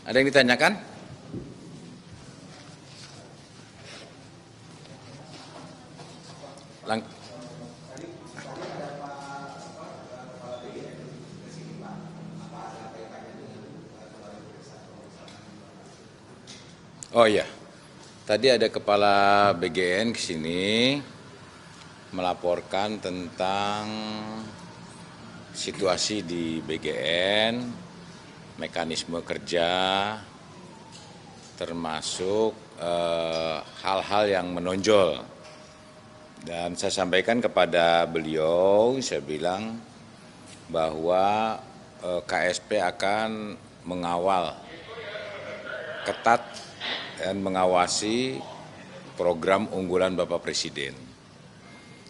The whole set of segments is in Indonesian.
Ada yang ditanyakan? Lang oh iya, tadi ada kepala BGN ke sini melaporkan tentang situasi di BGN, mekanisme kerja, termasuk hal-hal yang menonjol. Dan saya sampaikan kepada beliau, saya bilang bahwa KSP akan mengawal ketat dan mengawasi program unggulan Bapak Presiden.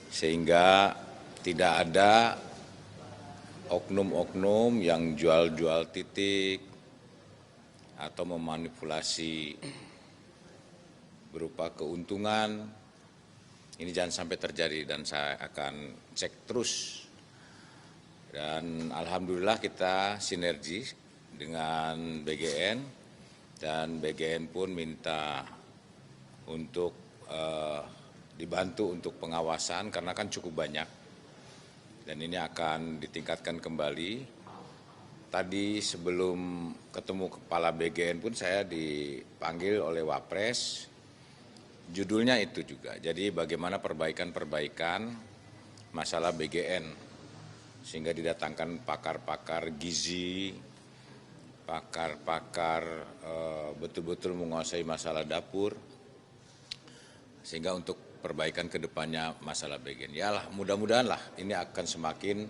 Sehingga tidak ada oknum-oknum yang jual-jual titik atau memanipulasi berupa keuntungan. Ini jangan sampai terjadi dan saya akan cek terus. Dan alhamdulillah kita sinergi dengan BGN dan BGN pun minta untuk dibantu untuk pengawasan karena kan cukup banyak dan ini akan ditingkatkan kembali. Tadi sebelum ketemu kepala BGN pun saya dipanggil oleh Wapres, judulnya itu juga. Jadi bagaimana perbaikan-perbaikan masalah BGN sehingga didatangkan pakar-pakar gizi, pakar-pakar betul-betul menguasai masalah dapur, sehingga untuk perbaikan ke depannya masalah BGN. Ya lah, mudah-mudahan lah ini akan semakin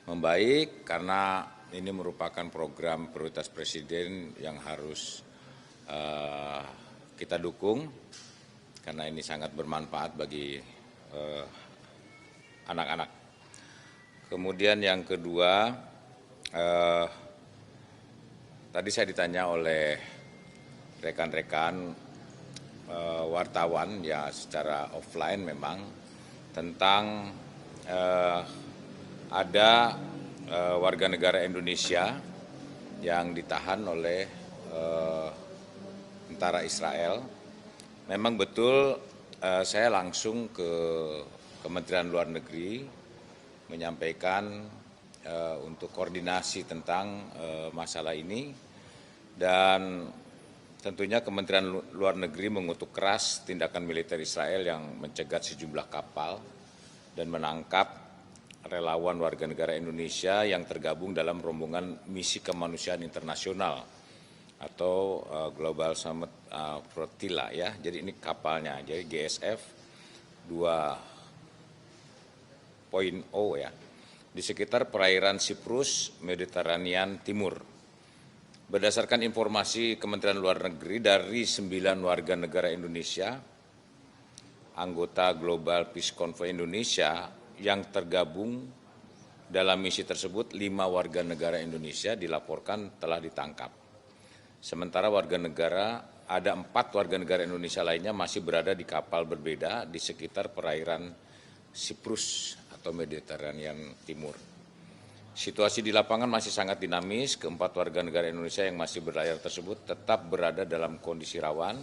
membaik karena ini merupakan program prioritas Presiden yang harus kita dukung karena ini sangat bermanfaat bagi anak-anak. Kemudian yang kedua, tadi saya ditanya oleh rekan-rekan wartawan ya secara offline memang tentang ada warga negara Indonesia yang ditahan oleh tentara Israel. Memang betul saya langsung ke Kementerian Luar Negeri menyampaikan untuk koordinasi tentang masalah ini dan tentunya Kementerian Luar Negeri mengutuk keras tindakan militer Israel yang mencegat sejumlah kapal dan menangkap relawan warga negara Indonesia yang tergabung dalam rombongan misi kemanusiaan internasional atau Global Summit Flotilla ya. Jadi ini kapalnya, jadi GSF 2.0 ya, di sekitar perairan Siprus, Mediterranean Timur. Berdasarkan informasi Kementerian Luar Negeri, dari 9 warga negara Indonesia, anggota Global Peace Convoy Indonesia yang tergabung dalam misi tersebut, 5 warga negara Indonesia dilaporkan telah ditangkap. Sementara ada 4 warga negara Indonesia lainnya masih berada di kapal berbeda di sekitar perairan Siprus atau Mediterranean Timur. Situasi di lapangan masih sangat dinamis, keempat warga negara Indonesia yang masih berlayar tersebut tetap berada dalam kondisi rawan.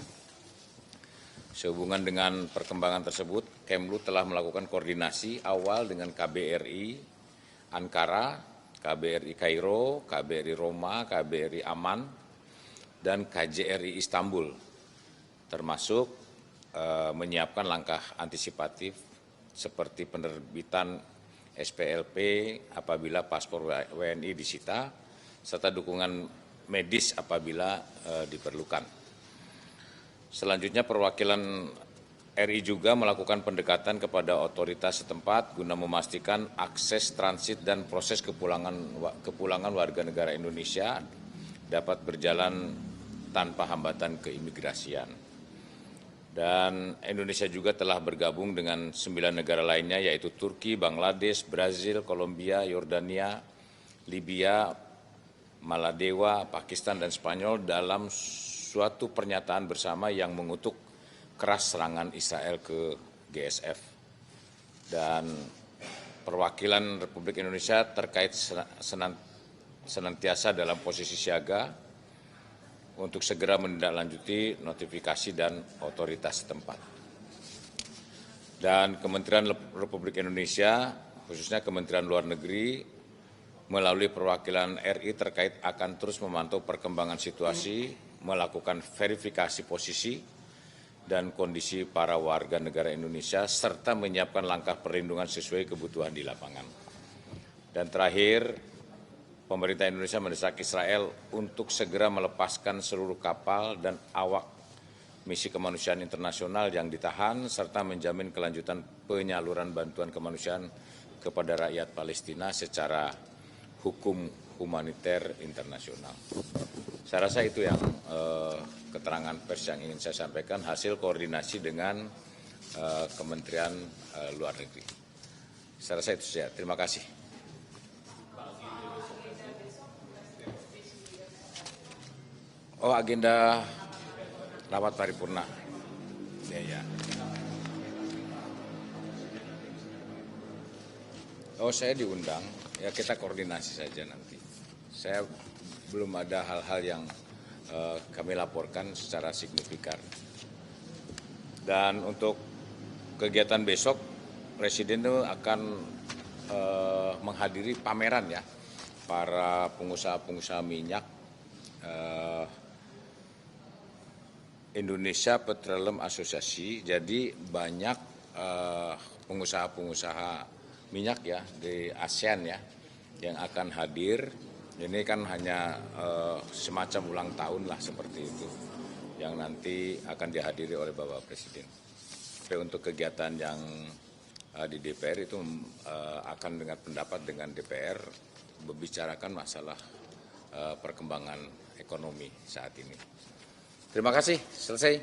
Sehubungan dengan perkembangan tersebut, Kemlu telah melakukan koordinasi awal dengan KBRI Ankara, KBRI Kairo, KBRI Roma, KBRI Amman, dan KJRI Istanbul, termasuk menyiapkan langkah antisipatif seperti penerbitan SPLP apabila paspor WNI disita, serta dukungan medis apabila diperlukan. Selanjutnya perwakilan RI juga melakukan pendekatan kepada otoritas setempat guna memastikan akses transit dan proses kepulangan warga negara Indonesia dapat berjalan tanpa hambatan keimigrasian. Dan Indonesia juga telah bergabung dengan 9 negara lainnya yaitu Turki, Bangladesh, Brazil, Kolombia, Yordania, Libya, Maladewa, Pakistan, dan Spanyol dalam suatu pernyataan bersama yang mengutuk keras serangan Israel ke GSF. Dan perwakilan Republik Indonesia terkait senantiasa dalam posisi siaga untuk segera menindaklanjuti notifikasi dan otoritas setempat. Dan Kementerian Republik Indonesia, khususnya Kementerian Luar Negeri, melalui perwakilan RI terkait akan terus memantau perkembangan situasi, melakukan verifikasi posisi dan kondisi para warga negara Indonesia, serta menyiapkan langkah perlindungan sesuai kebutuhan di lapangan. Dan terakhir, pemerintah Indonesia mendesak Israel untuk segera melepaskan seluruh kapal dan awak misi kemanusiaan internasional yang ditahan, serta menjamin kelanjutan penyaluran bantuan kemanusiaan kepada rakyat Palestina secara hukum humaniter internasional. Saya rasa itu yang keterangan pers yang ingin saya sampaikan, hasil koordinasi dengan Kementerian Luar Negeri. Saya rasa itu saja. Terima kasih. Oh, agenda rapat paripurna. Ya. Oh, saya diundang. Ya, kita koordinasi saja nanti. Saya belum ada hal-hal yang kami laporkan secara signifikan. Dan untuk kegiatan besok, Presiden itu akan menghadiri pameran ya, para pengusaha-pengusaha minyak Indonesia Petroleum Association. Jadi banyak pengusaha-pengusaha minyak ya di ASEAN ya yang akan hadir. Ini kan hanya semacam ulang tahun lah seperti itu yang nanti akan dihadiri oleh Bapak Presiden. Tapi untuk kegiatan yang di DPR itu akan dengan pendapat dengan DPR membicarakan masalah perkembangan ekonomi saat ini. Terima kasih, selesai.